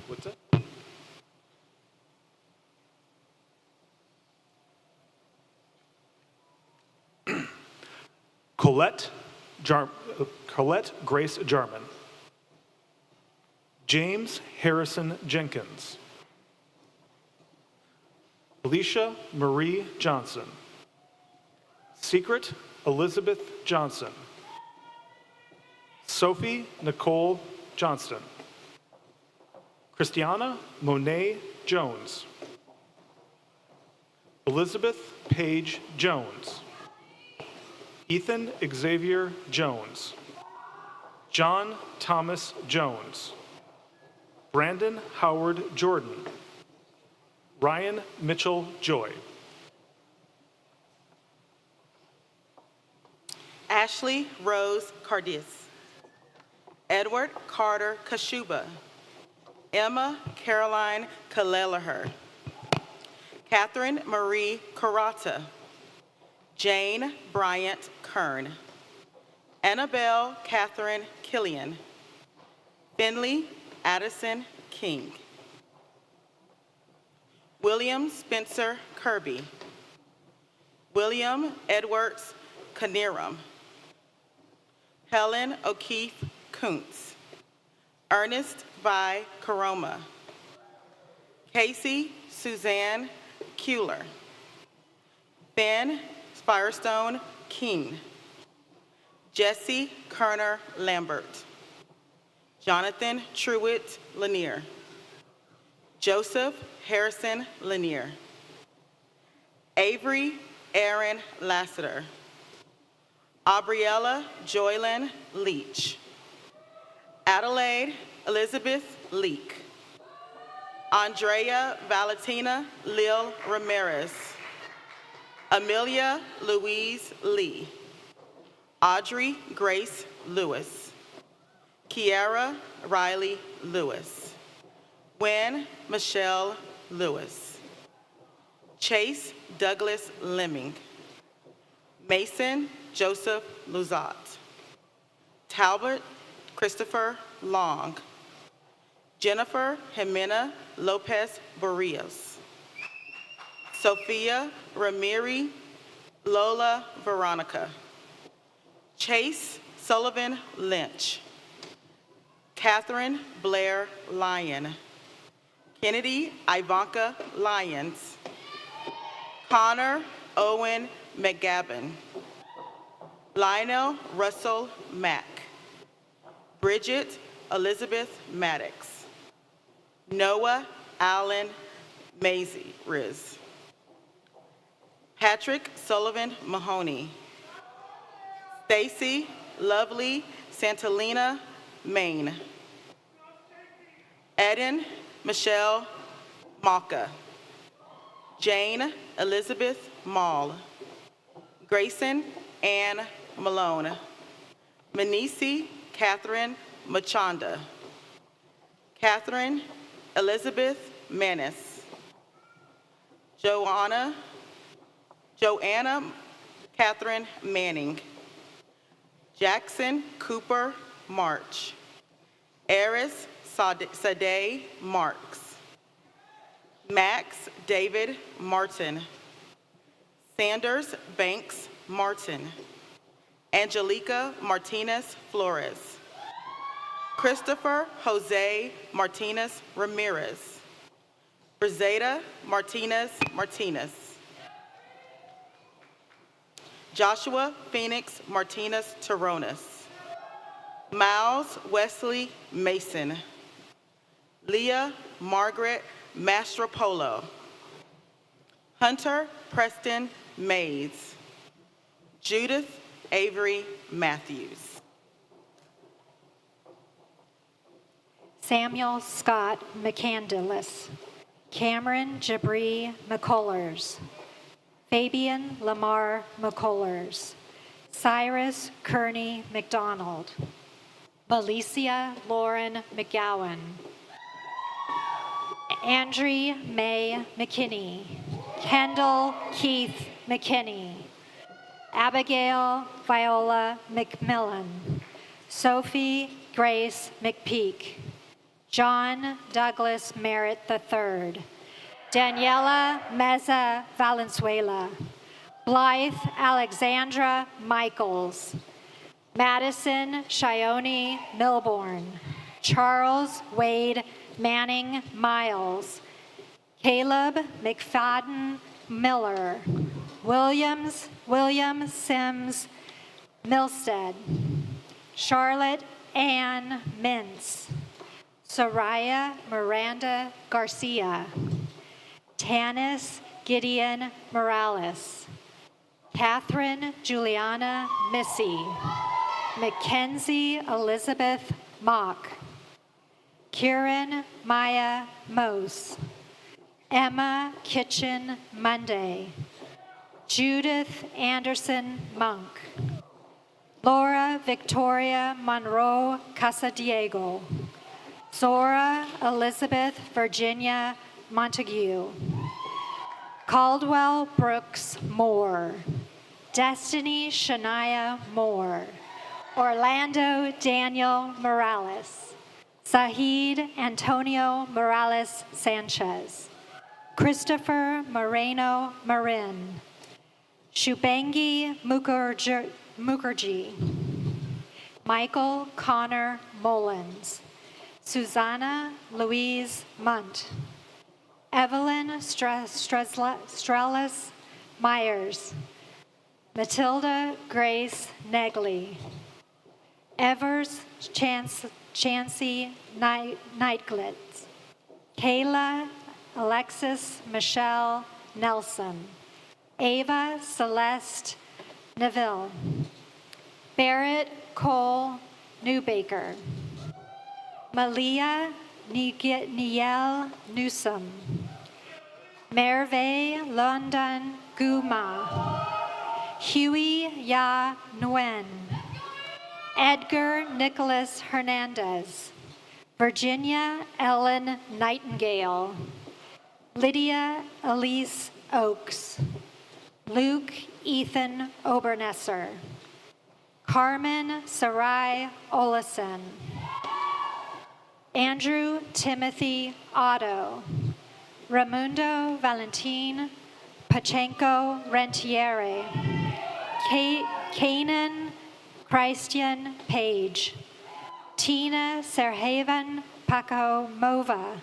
What's that? Colette Grace Jarman. James Harrison Jenkins. Alicia Marie Johnson. Secret Elizabeth Johnson. Sophie Nicole Johnston. Christiana Monet Jones. Elizabeth Page Jones. Ethan Xavier Jones. John Thomas Jones. Brandon Howard Jordan. Ryan Mitchell Joy. Ashley Rose Cardis. Edward Carter Kashuba. Emma Caroline Kalelaher. Catherine Marie Karata. Jane Bryant Kern. Annabelle Catherine Killian. Finley Addison King. William Spencer Kirby. William Edwards Kaniram. Helen O'Keefe Kuntz. Ernest Vi Karoma. Casey Suzanne Kuehler. Ben Firestone King. Jesse Kerner Lambert. Jonathan Truitt Lanier. Joseph Harrison Lanier. Avery Aaron Lassiter. Aubriella Joylyn Leach. Adelaide Elizabeth Leak. Andrea Valentina Lil Ramirez. Amelia Louise Lee. Audrey Grace Lewis. Kiara Riley Lewis. Wynn Michelle Lewis. Chase Douglas Lemming. Mason Joseph Luzat. Talbot Christopher Long. Jennifer Jimena Lopez Barrios. Sophia Ramiri Lola Veronica. Chase Sullivan Lynch. Catherine Blair Lyon. Kennedy Ivanka Lyons. Connor Owen McGavin. Lionel Russell Mack. Bridget Elizabeth Maddox. Noah Allen Maisie Riz. Patrick Sullivan Mahoney. Stacy Lovely Santalina Main. Eden Michelle Maka. Jane Elizabeth Mall. Grayson Ann Malone. Manisi Catherine Machanda. Catherine Elizabeth Manis. Joanna Catherine Manning. Jackson Cooper March. Eris Sade Marks. Max David Martin. Sanders Banks Martin. Angelica Martinez Flores. Christopher Jose Martinez Ramirez. Brizada Martinez Martinez. Joshua Phoenix Martinez Terrones. Miles Wesley Mason. Leah Margaret Mastropolo. Hunter Preston Mays. Judith Avery Matthews. Samuel Scott McCandless. Cameron Jabri McCullers. Fabian Lamar McCullers. Cyrus Kearney McDonald. Valicia Lauren McGowan. Andrea May McKinney. Kendall Keith McKinney. Abigail Viola McMillan. Sophie Grace McPeak. John Douglas Merritt III. Daniela Meza Valenzuela. Blythe Alexandra Michaels. Madison Shione Milborn. Charles Wade Manning Miles. Caleb McFadden Miller. William Sims Milstead. Charlotte Ann Mintz. Soraya Miranda Garcia. Tanis Gideon Morales. Catherine Juliana Missy. Mackenzie Elizabeth Mock. Kieran Maya Mose. Emma Kitchen Monday. Judith Anderson Monk. Laura Victoria Monroe Casadiego. Zora Elizabeth Virginia Montague. Caldwell Brooks Moore. Destiny Shania Moore. Orlando Daniel Morales. Sahid Antonio Morales Sanchez. Christopher Moreno Marin. Shubangi Mukherjee. Michael Connor Mullins. Susanna Louise Munt. Evelyn Strelis Myers. Matilda Grace Negley. Evers Chancey Nightglitz. Kayla Alexis Michelle Nelson. Ava Celeste Neville. Barrett Cole Newbaker. Malia Niel Newsom. Merve London Guma. Huey Ya Nguyen. Edgar Nicholas Hernandez. Virginia Ellen Nightingale. Lydia Elise Oakes. Luke Ethan Obernesser. Carmen Sarai Olesen. Andrew Timothy Otto. Raimundo Valentin Pachenko Rentiere. Kanan Christian Page. Tina Serhaven Paco Mova.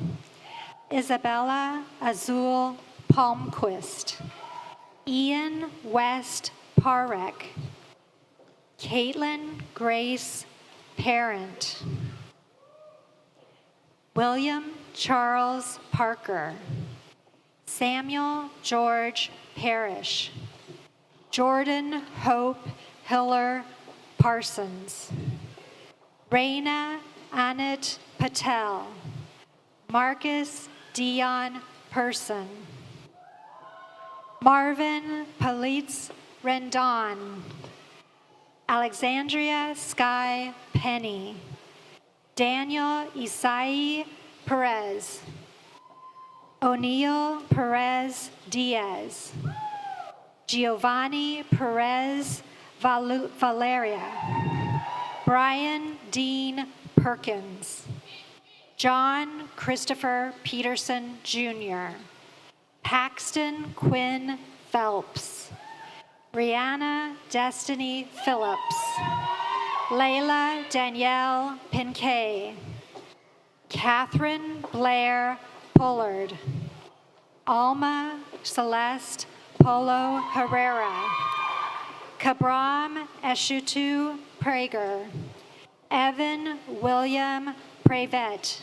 Isabella Azul Palmquist. Ian West Parek. Caitlin Grace Parent. William Charles Parker. Samuel George Parrish. Jordan Hope Hiller Parsons. Raina Anit Patel. Marcus Dion Person. Marvin Palitz Rendon. Alexandria Sky Penny. Daniel Isai Perez. O'Neill Perez Diaz. Giovanni Perez Valeria. Brian Dean Perkins. John Christopher Peterson Jr. Paxton Quinn Phelps. Rihanna Destiny Phillips. Layla Danielle Pinkay. Catherine Blair Pollard. Alma Celeste Polo Herrera. Kabram Eshutu Prager. Evan William Pravet.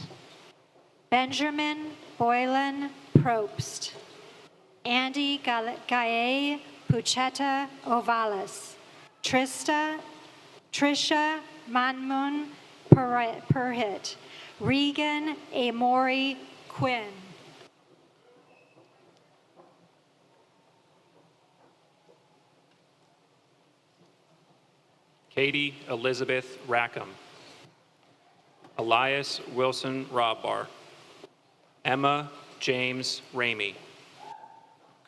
Benjamin Boylan Probst. Andy Gaye Pucheta Ovalis. Trisha Manmun Perhit. Regan Amori Quinn. Katie Elizabeth Rackham. Elias Wilson Robbar. Emma James Ramey.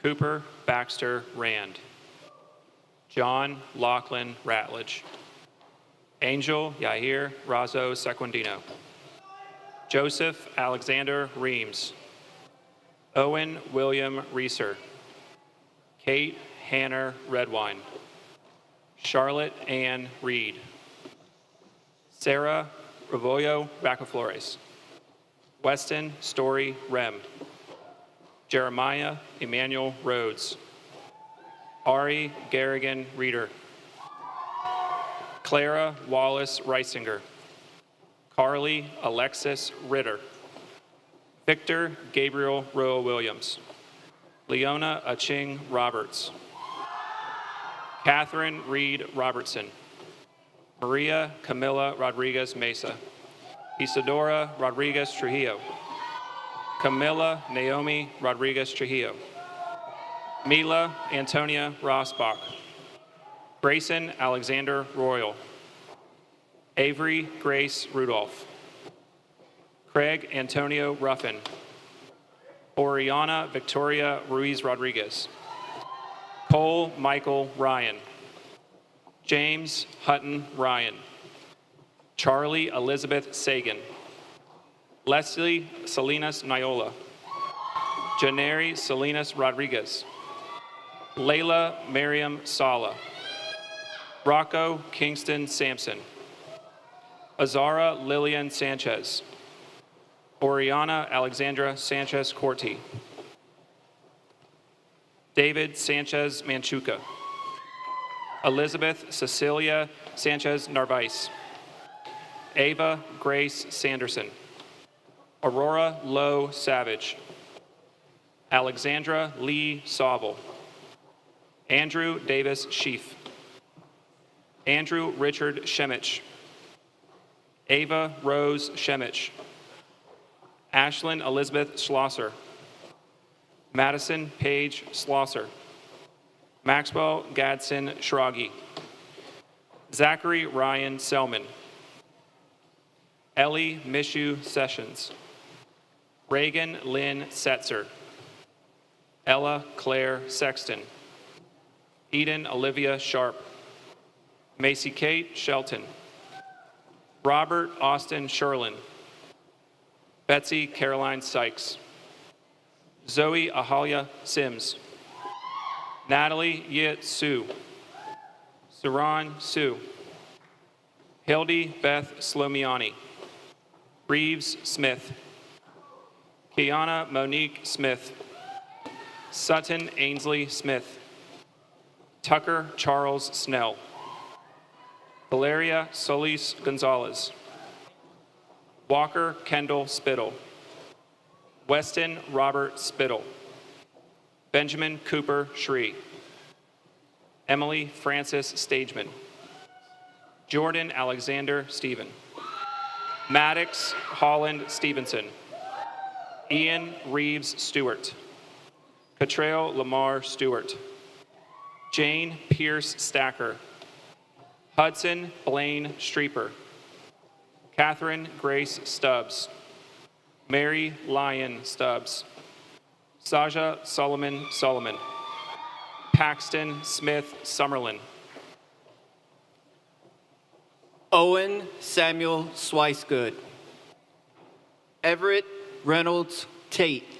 Cooper Baxter Rand. John Lachlan Ratledge. Angel Yair Razo Sequendino. Joseph Alexander Reams. Owen William Reeser. Kate Hanner Redwine. Charlotte Ann Reed. Sarah Rebollo Bacaflores. Weston Story Rem. Jeremiah Emmanuel Rhodes. Ari Garrigan Reeder. Clara Wallace Reisinger. Carly Alexis Ritter. Victor Gabriel Roa Williams. Leona Aching Roberts. Catherine Reed Robertson. Maria Camila Rodriguez Mesa. Isadora Rodriguez Trujillo. Camila Naomi Rodriguez Trujillo. Mila Antonia Rosbach. Grayson Alexander Royal. Avery Grace Rudolph. Craig Antonio Ruffin. Oriana Victoria Ruiz Rodriguez. Cole Michael Ryan. James Hutton Ryan. Charlie Elizabeth Sagan. Leslie Salinas Niola. Janeri Salinas Rodriguez. Layla Miriam Sala. Rocco Kingston Sampson. Azara Lillian Sanchez. Oriana Alexandra Sanchez Corti. David Sanchez Manchuca. Elizabeth Cecilia Sanchez Narvaez. Ava Grace Sanderson. Aurora Lowe Savage. Alexandra Lee Sauble. Andrew Davis Sheaf. Andrew Richard Shemich. Ava Rose Shemich. Ashlyn Elizabeth Schlosser. Madison Paige Schlosser. Maxwell Gadsden Schragi. Zachary Ryan Selman. Ellie Mishu Sessions. Reagan Lynn Setzer. Ella Claire Sexton. Eden Olivia Sharp. Macy Kate Shelton. Robert Austin Sherlin. Betsy Caroline Sykes. Zoe Ahalia Sims. Natalie Yit Sue. Saran Sue. Hildy Beth Slomiani. Reeves Smith. Kiana Monique Smith. Sutton Ainsley Smith. Tucker Charles Snell. Valeria Solis Gonzalez. Walker Kendall Spittle. Weston Robert Spittle. Benjamin Cooper Shree. Emily Francis Stageman. Jordan Alexander Stephen. Maddox Holland Stevenson. Ian Reeves Stewart. Catrell Lamar Stewart. Jane Pierce Stacker. Hudson Blaine Streeper. Catherine Grace Stubbs. Mary Lyon Stubbs. Saja Solomon Solomon. Paxton Smith Summerlin. Owen Samuel Swicegood. Everett Reynolds Tate.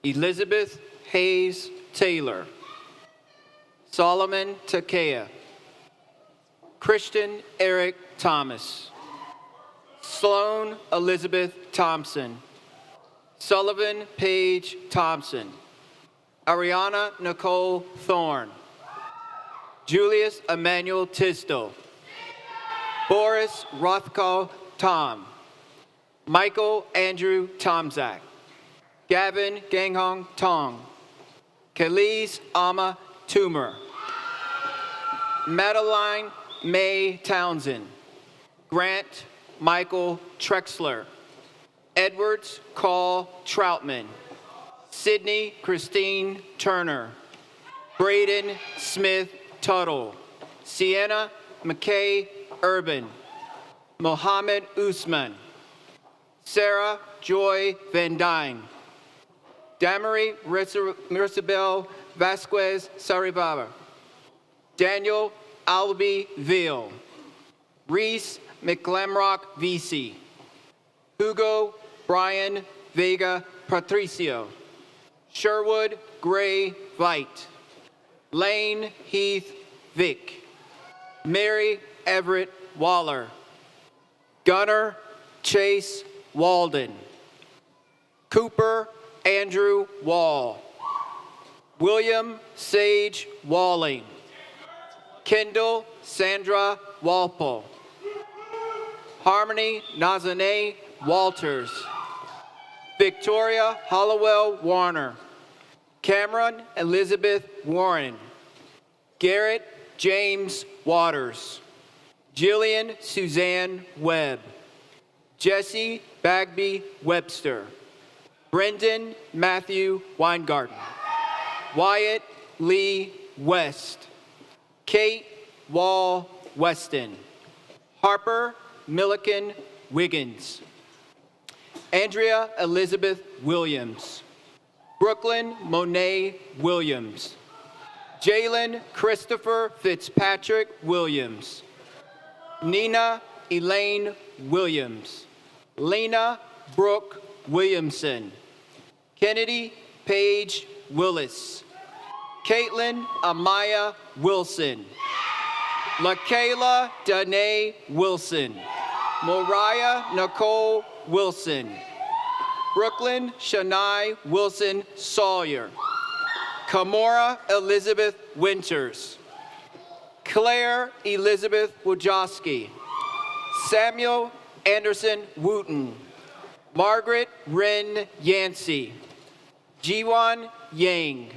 Elizabeth Hayes Taylor. Solomon Takea. Christian Eric Thomas. Sloan Elizabeth Thompson. Sullivan Paige Thompson. Ariana Nicole Thorne. Julius Emmanuel Tisdale. Boris Rothko Tom. Michael Andrew Tomzak. Gavin Ganghong Tong. Khalees Ama Toomer. Madeline May Townsend. Grant Michael Trexler. Edwards Carl Troutman. Sydney Christine Turner. Braden Smith Tuttle. Sienna McKay Urban. Mohammed Usman. Sarah Joy Van Dyne. Damarie Mirabel Vasquez Saribaba. Daniel Albie Ville. Reese McLamrock VC. Hugo Brian Vega Patricio. Sherwood Gray Vite. Lane Heath Vick. Mary Everett Waller. Gunnar Chase Walden. Cooper Andrew Wall. William Sage Walling. Kendall Sandra Walpole. Harmony Nazane Walters. Victoria Hollowell Warner. Cameron Elizabeth Warren. Garrett James Waters. Jillian Suzanne Webb. Jesse Bagby Webster. Brendan Matthew Weingarten. Wyatt Lee West. Kate Wall Weston. Harper Milliken Wiggins. Andrea Elizabeth Williams. Brooklyn Monet Williams. Jalen Christopher Fitzpatrick Williams. Nina Elaine Williams. Lena Brooke Williamson. Kennedy Paige Willis. Caitlin Amaya Wilson. LaKayla Danae Wilson. Moriah Nicole Wilson. Brooklyn Shania Wilson Sawyer. Kamora Elizabeth Winters. Claire Elizabeth Wojcicki. Samuel Anderson Wooten. Margaret Ren Yancey. Jiwon Yang.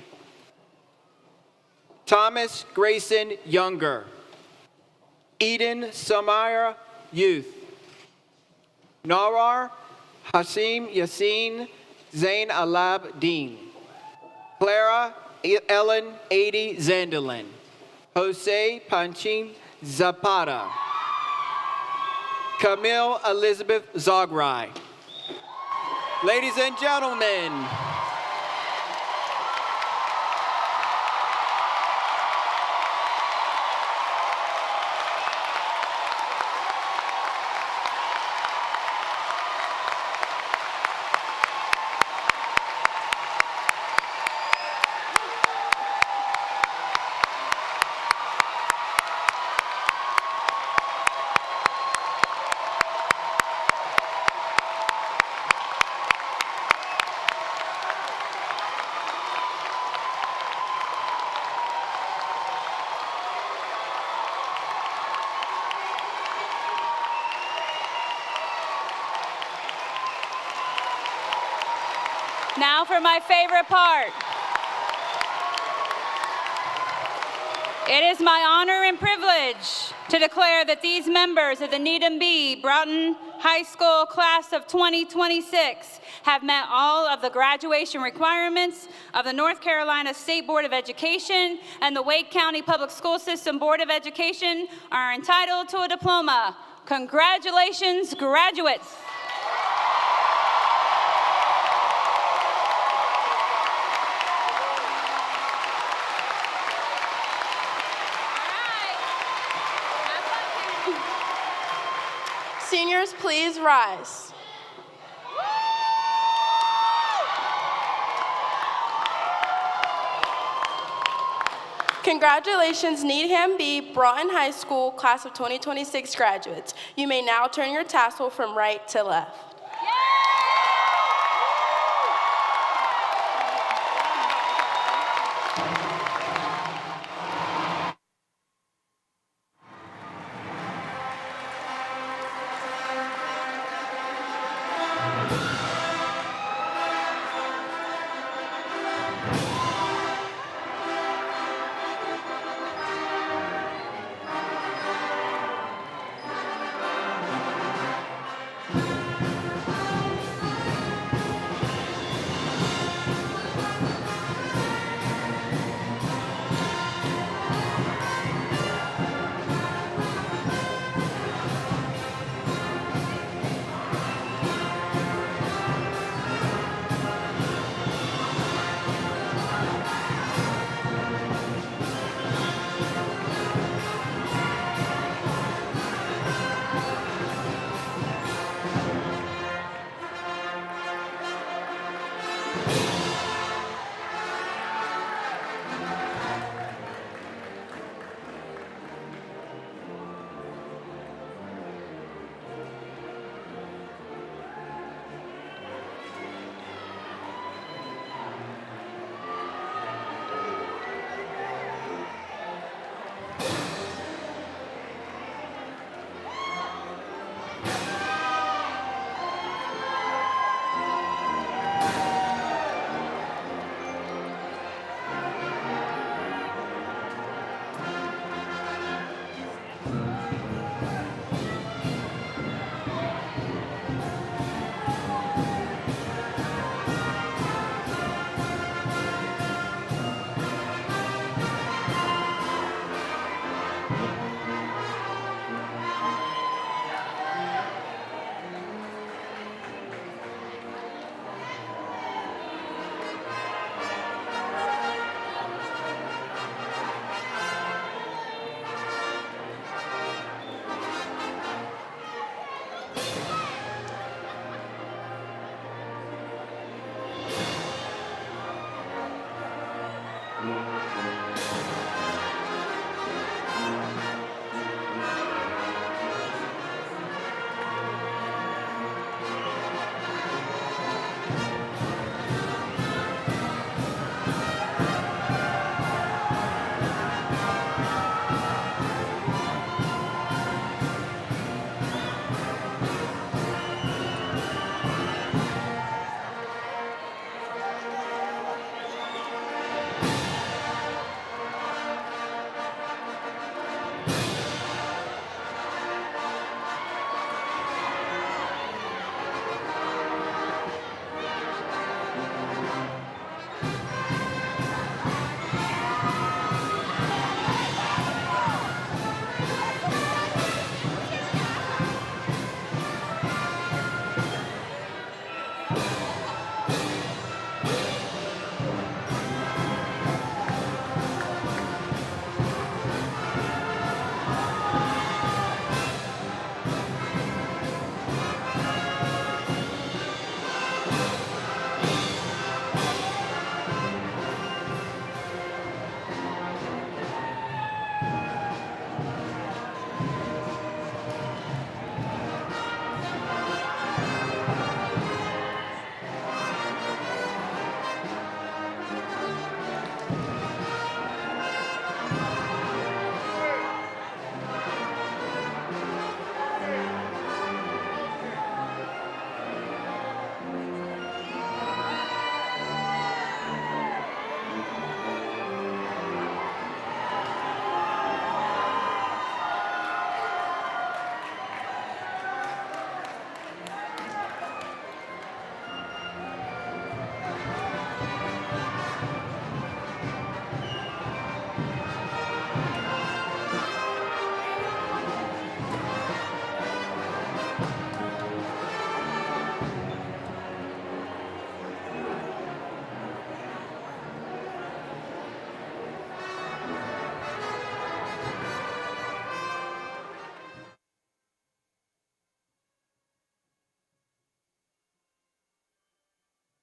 Thomas Grayson Younger. Eden Samira Youth. Nawar Hasim Yassin Zain Alab Dean. Clara Ellen Adi Zandelin. Jose Panchin Zapata. Camille Elizabeth Zograi. Ladies and gentlemen, Now for my favorite part. It is my honor and privilege to declare that these members of the Needham B Broughton High School class of 2026 have met all of the graduation requirements of the North Carolina State Board of Education and the Wake County Public School System Board of Education are entitled to a diploma. Congratulations, graduates. Seniors, please rise. Congratulations, Needham B. Broughton High School, class of 2026 graduates. You may now turn your tassel from right to left.